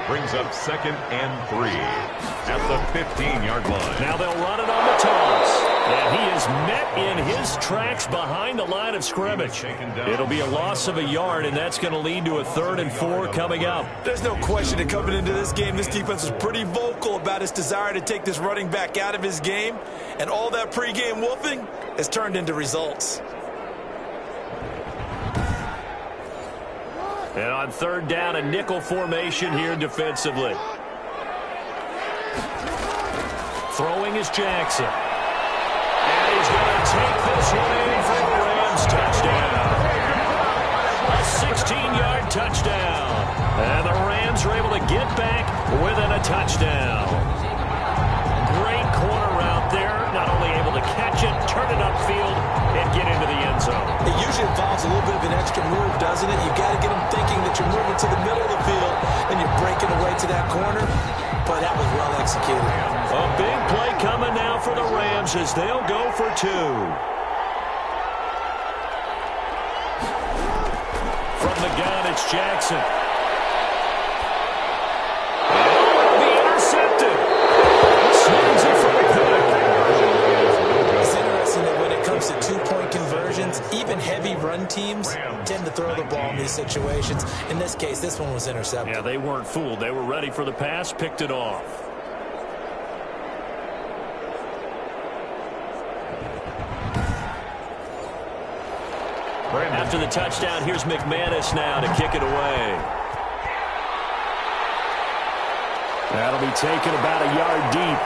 Brings up 2nd and 3 at the 15-yard line. Now they'll run it on the toss. And he is met in his tracks behind the line of scrimmage. It'll be a loss of a yard, and that's going to lead to a 3rd and 4 coming up. There's no question that coming into this game, this defense was pretty vocal about its desire to take this running back out of his game. And all that pregame wolfing has turned into results. And on 3rd down, a nickel formation here defensively. Throwing is Jackson. And he's going to take this one in for the Rams touchdown. A 16-yard touchdown. And the Rams are able to get back within a touchdown. Great corner route move, doesn't it? You got to get them thinking that you're moving to the middle of the field and you're breaking away to that corner. But that was well executed. A big play coming now for the Rams as they'll go for 2. From the gun, it's Jackson. Oh, be intercepted. Slings it for a pick. It's interesting that when it comes to two-point conversions, even heavy run teams tend to throw the ball in these situations. In this case, this one was intercepted. Yeah, they weren't fooled. They were ready for the pass, picked it off. After the touchdown, here's McManus now to kick it away. That'll be taken about a yard deep.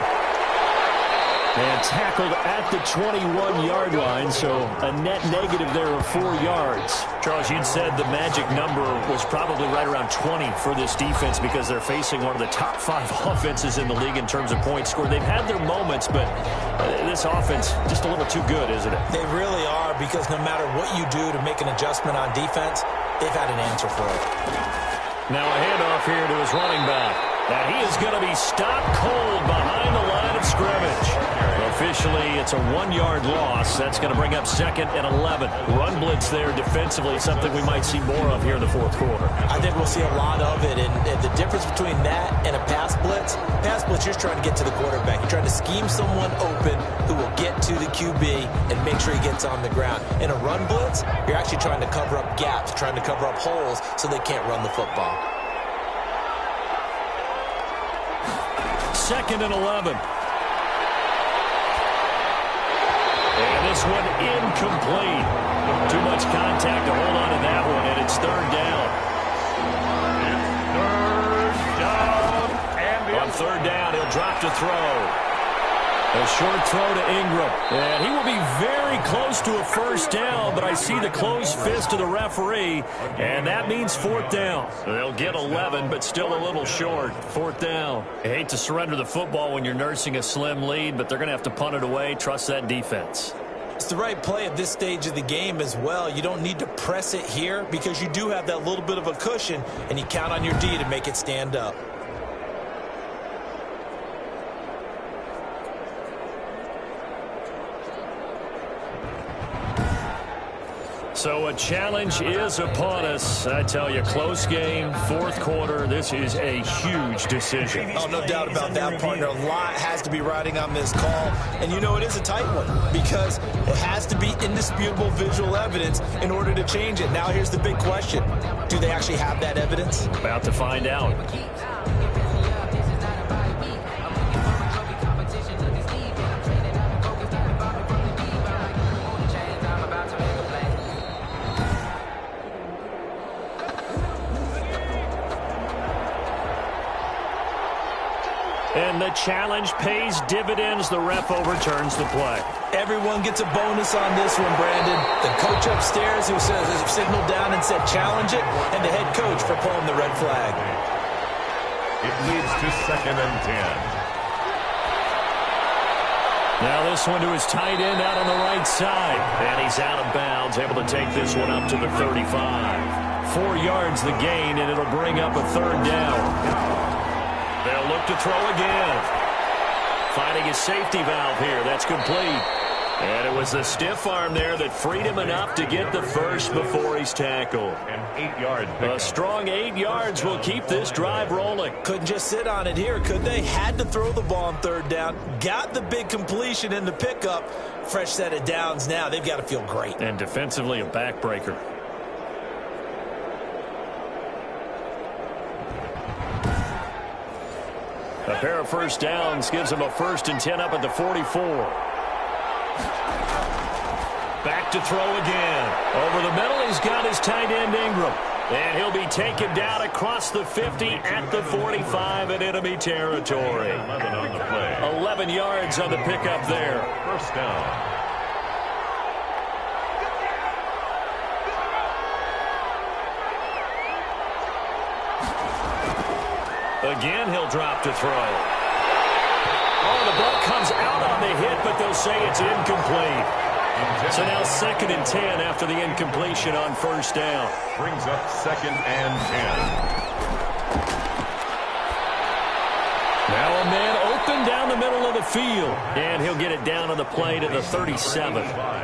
And tackled at the 21-yard line, so a net negative there of 4 yards. Charles, you'd said the magic number was probably right around 20 for this defense because they're facing one of the top 5 offenses in the league in terms of points scored. They've had their moments, but this offense just a little too good, isn't it? They really are, because no matter what you do to make an adjustment on defense, they've had an answer for it. Now a handoff here to his running back. And he is going to be stopped cold behind the line of scrimmage. Officially, it's a 1-yard loss. That's going to bring up 2nd and 11. Run blitz there defensively, something we might see more of here in the 4th quarter. I think we'll see a lot of it. And the difference between that and a pass blitz, you're trying to get to the quarterback. You're trying to scheme someone open who will get to the QB and make sure he gets on the ground. In a run blitz, you're actually trying to cover up gaps, trying to cover up holes so they can't run the football. 2nd and 11. And this one incomplete. Too much contact to hold on to that one, and it's 3rd down. On 3rd down, he'll drop to throw. A short throw to Ingram. And he will be very close to a 1st down, but I see the closed fist of the referee, and that means 4th down. They'll get 11, but still a little short. 4th down. I hate to surrender the football when you're nursing a slim lead, but they're going to have to punt it away. Trust that defense. It's the right play at this stage of the game as well. You don't need to press it here because you do have that little bit of a cushion, and you count on your D to make it stand up. So a challenge is upon us. I tell you, close game, 4th quarter. This is a huge decision. Oh, no doubt about that, partner. A lot has to be riding on this call. And you know it is a tight one because it has to be indisputable visual evidence in order to change it. Now here's the big question. Do they actually have that evidence? About to find out. And the challenge pays dividends. The ref overturns the play. Everyone gets a bonus on this one, Brandon. The coach upstairs who says signaled down and said challenge it, and the head coach for pulling the red flag. It leads to 2nd and 10. Now this one to his tight end out on the right side. And he's out of bounds, able to take this one up to the 35. 4 yards the gain, and it'll bring up a 3rd down. They'll look to throw again. Finding his safety valve here. That's complete. And it was the stiff arm there that freed him enough to get the first before he's tackled. An 8-yard A pickup. strong 8 yards will keep this drive rolling. Couldn't just sit on it here, could they? Had to throw the ball on 3rd down. Got the big completion in the pickup. Fresh set of downs now. They've got to feel great. And defensively a backbreaker. A pair of 1st downs gives him a 1st and 10 up at the 44. Back to throw again. Over the middle, he's got his tight end Ingram. And he'll be taken down across the 50 at the 45 in enemy territory. 11 on the play. 11 yards on the pickup there. 1st down. Again, he'll drop to throw. Oh, the ball comes out on the hit, but they'll say it's incomplete. So now 2nd and 10 after the incompletion on first down. Brings up 2nd and 10. Now a man open down the middle of the field. And he'll get it down on the play to the 37.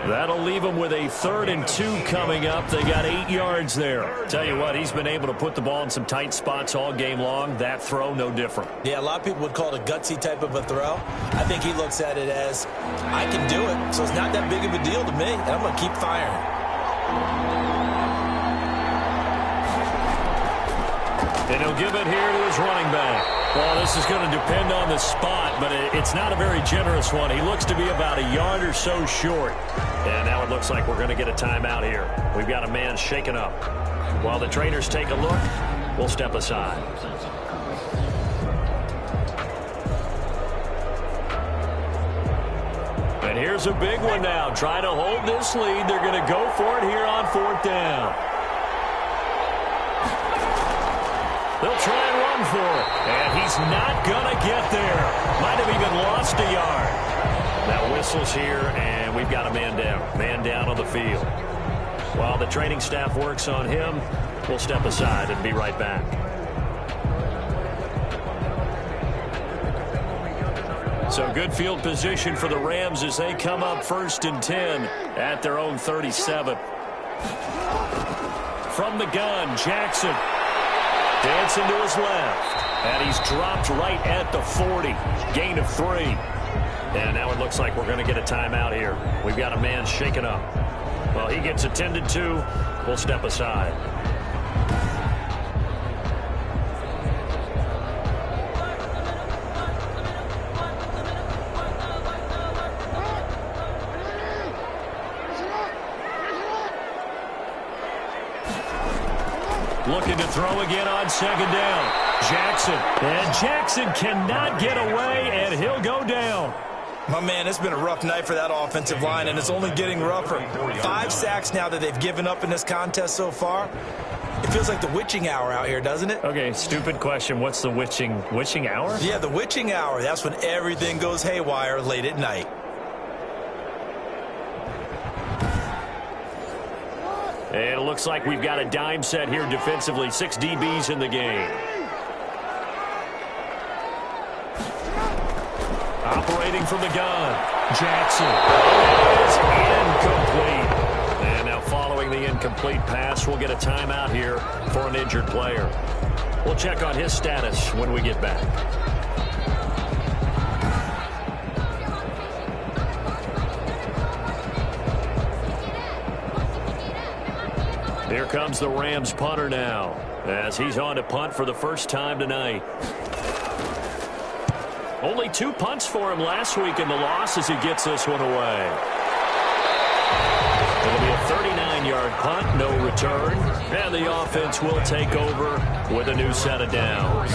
That'll leave him with a 3rd and 2 coming up. They got 8 yards there. Tell you what, he's been able to put the ball in some tight spots all game long. That throw, no different. Yeah, a lot of people would call it a gutsy type of a throw. I think he looks at it as, I can do it, so it's not that big of a deal to me, and I'm going to keep firing. And he'll give it here to his running back. Well, this is going to depend on the spot, but it's not a very generous one. He looks to be about a yard or so short. And now it looks like we're going to get a timeout here. We've got a man shaken up. While the trainers take a look, we'll step aside. And here's a big one now. Trying to hold this lead. They're going to go for it here on 4th down. They'll try and run for it. And he's not going to get there. Might have even lost a yard. That whistle's here, and we've got a man down. Man down on the field. While the training staff works on him, we'll step aside and be right back. So good field position for the Rams as they come up 1st and 10 at their own 37. From the gun, Jackson. Dancing to his left. And he's dropped right at the 40. Gain of 3. And now it looks like we're going to get a timeout here. We've got a man shaken up. Well, he gets attended to. We'll step aside. Looking to throw again on 2nd down. Jackson. And Jackson cannot get away, and he'll go down. My man, it's been a rough night for that offensive line, and it's only getting rougher. 5 sacks now that they've given up in this contest so far. It feels like the witching hour out here, doesn't it? Okay, stupid question. What's the witching hour? Yeah, the witching hour. That's when everything goes haywire late at night. And it looks like we've got a dime set here defensively. 6 DBs in the game. Operating from the gun. Jackson. It's incomplete. And now following the incomplete pass, we'll get a timeout here for an injured player. We'll check on his status when we get back. Here comes the Rams punter now as he's on to punt for the first time tonight. Only 2 punts for him last week in the loss as he gets this one away. It'll be a 39-yard punt, no return. And the offense will take over with a new set of downs.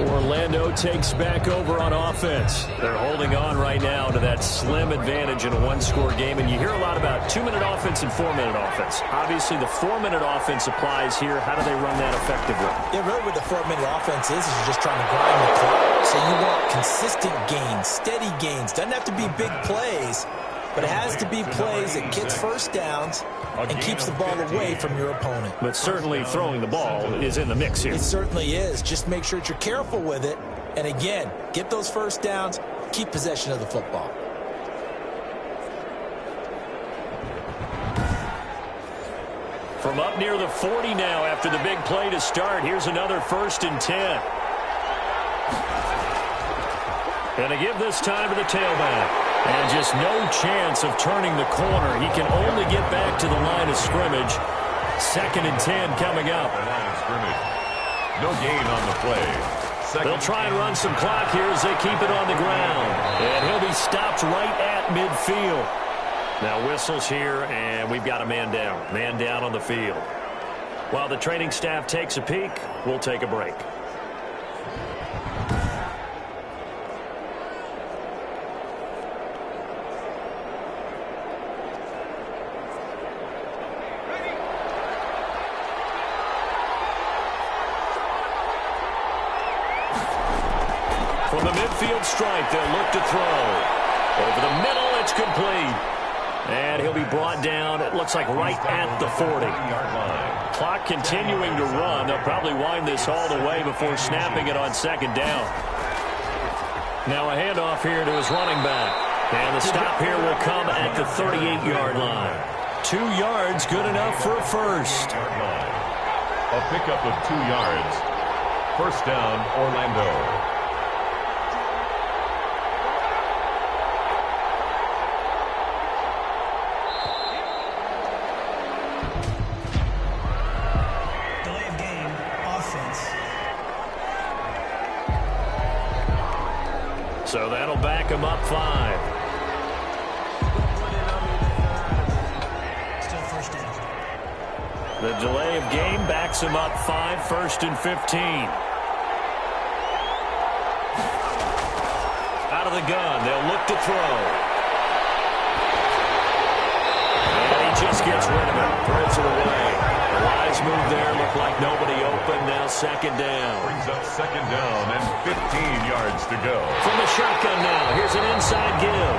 Orlando takes back over on offense. They're holding on right now to that slim advantage in a 1-score game. And you hear a lot about 2-minute offense and 4-minute offense. Obviously, the 4-minute offense applies here. How do they run that effectively? Yeah, really what the 4-minute offense is you're just trying to grind the clock. So you want consistent gains, steady gains. Doesn't have to be big plays, but it has to be plays that gets first downs and keeps the ball away from your opponent. But certainly throwing the ball is in the mix here. It certainly is. Just make sure that you're careful with it. And again, get those first downs, keep possession of the football. From up near the 40 now after the big play to start, here's another 1st and 10. And to give this time to the tailback. And just no chance of turning the corner. He can only get back to the line of scrimmage. 2nd and 10 coming up. No gain on the play. They'll try and run some clock here as they keep it on the ground. And he'll be stopped right at midfield. Now whistles here, and we've got a man down. Man down on the field. While the training staff takes a peek, we'll take a break. From the midfield stripe, they'll look to throw. Over the middle, it's complete. And he'll be brought down, it looks like right at the 40. Clock continuing to run. They'll probably wind this all the way before snapping it on second down. Now a handoff here to his running back. And the stop here will come at the 38-yard line. 2 yards, good enough for a first. A pickup of 2 yards. First down, Orlando. Delay of game, offense. So that'll back him up 5. Still first down. The delay of game backs him up 5, first and 15. Out of the gun, they'll look to throw. And he just gets rid of it, throws it away. A wise move there, looked like nobody open, now second down. Brings up second down and 15 yards to go. From the shotgun now, here's an inside give.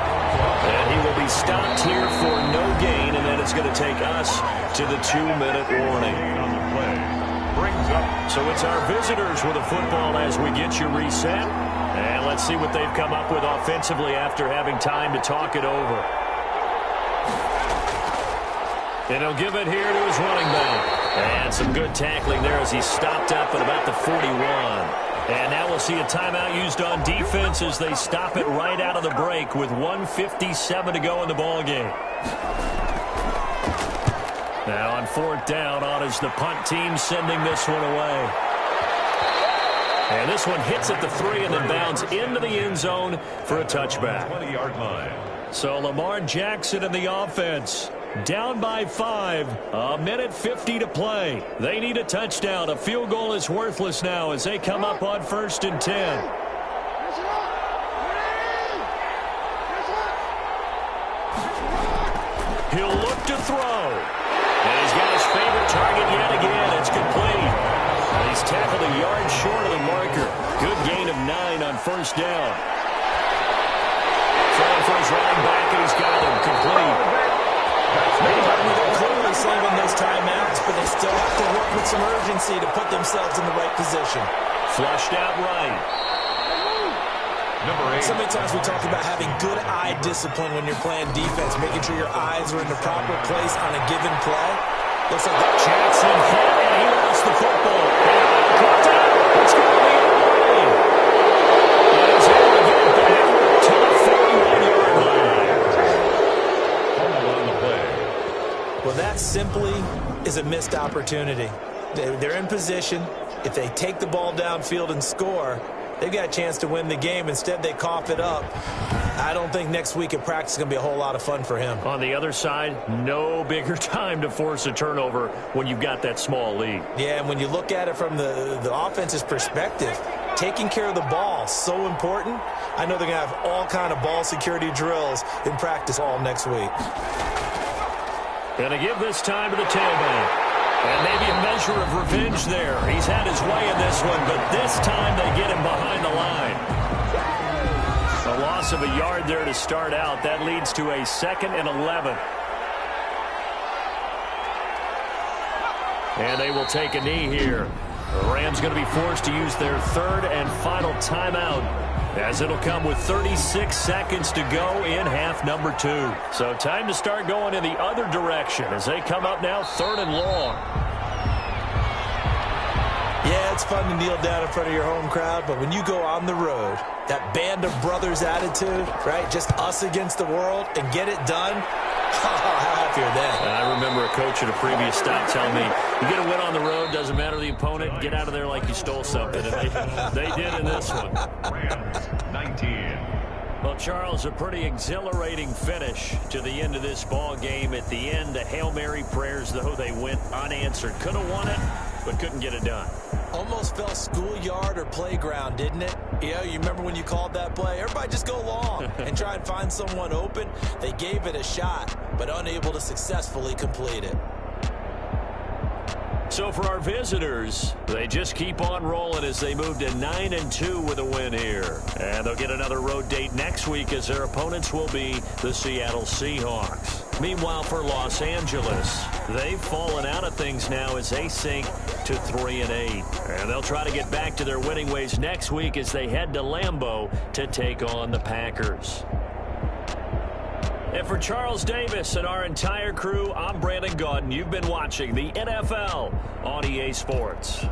And he will be stopped here for no gain, and then it's going to take us to the 2-minute warning. On the play. Brings up. So it's our visitors with a football as we get you reset. And let's see what they've come up with offensively after having time to talk it over. And he'll give it here to his running back. And some good tackling there as he stopped up at about the 41. And now we'll see a timeout used on defense as they stop it right out of the break with 1:57 to go in the ballgame. Now on 4th down, on is the punt team sending this one away. And this one hits at the 3 and then bounds into the end zone for a touchback. 20-yard line. So Lamar Jackson and the offense down by 5, 1:50 to play. They need a touchdown. A field goal is worthless now as they come up on 1st and 10. He'll look to throw. And he's got his favorite target yet again. It's complete. And he's tackled a yard short of the marker. Good gain of 9 on 1st down. Throwing for his running back, and he's got him complete. They're clearly saving those timeouts, but they still have to work with some urgency to put themselves in the right position. Flushed out right. Number 8. So many times we talk about having good eye discipline when you're playing defense, making sure your eyes are in the proper place on a given play. Looks like that Jackson hit, and he lost the football. And caught out. It's going to be away. And he's able to get it back to the 41-yard line. Fumble on the play. Well, that simply is a missed opportunity. They're in position. If they take the ball downfield and score, they've got a chance to win the game. Instead, they cough it up. I don't think next week at practice is going to be a whole lot of fun for him. On the other side, no bigger time to force a turnover when you've got that small lead. Yeah, and when you look at it from the offense's perspective, taking care of the ball, so important. I know they're going to have all kind of ball security drills in practice all next week. Going to give this time to the tailback. And maybe a measure of revenge there. He's had his way in this one, but this time they get him behind the line. A loss of a yard there to start out. That leads to a 2nd and 11. And they will take a knee here. The Rams going to be forced to use their 3rd and final timeout, as it'll come with 36 seconds to go in half number 2. So time to start going in the other direction as they come up now 3rd and long. Yeah, it's fun to kneel down in front of your home crowd, but when you go on the road, that band of brothers attitude, right, just us against the world, and get it done, how happy are they? I remember a coach at a previous stop telling me, you get a win on the road, doesn't matter the opponent, get out of there like you stole something. And they did in this one. Rams, 19. Well, Charles, a pretty exhilarating finish to the end of this ball game. At the end, the Hail Mary prayers, though, they went unanswered. Could have won it, but couldn't get it done. Almost felt schoolyard or playground, didn't it? You remember when you called that play? Everybody just go long and try and find someone open. They gave it a shot, but unable to successfully complete it. So for our visitors, they just keep on rolling as they move to 9-2 with a win here. And they'll get another road date next week as their opponents will be the Seattle Seahawks. Meanwhile, for Los Angeles, they've fallen out of things now as they sink to 3-8. And they'll try to get back to their winning ways next week as they head to Lambeau to take on the Packers. And for Charles Davis and our entire crew, I'm Brandon Gaudin. You've been watching the NFL on EA Sports.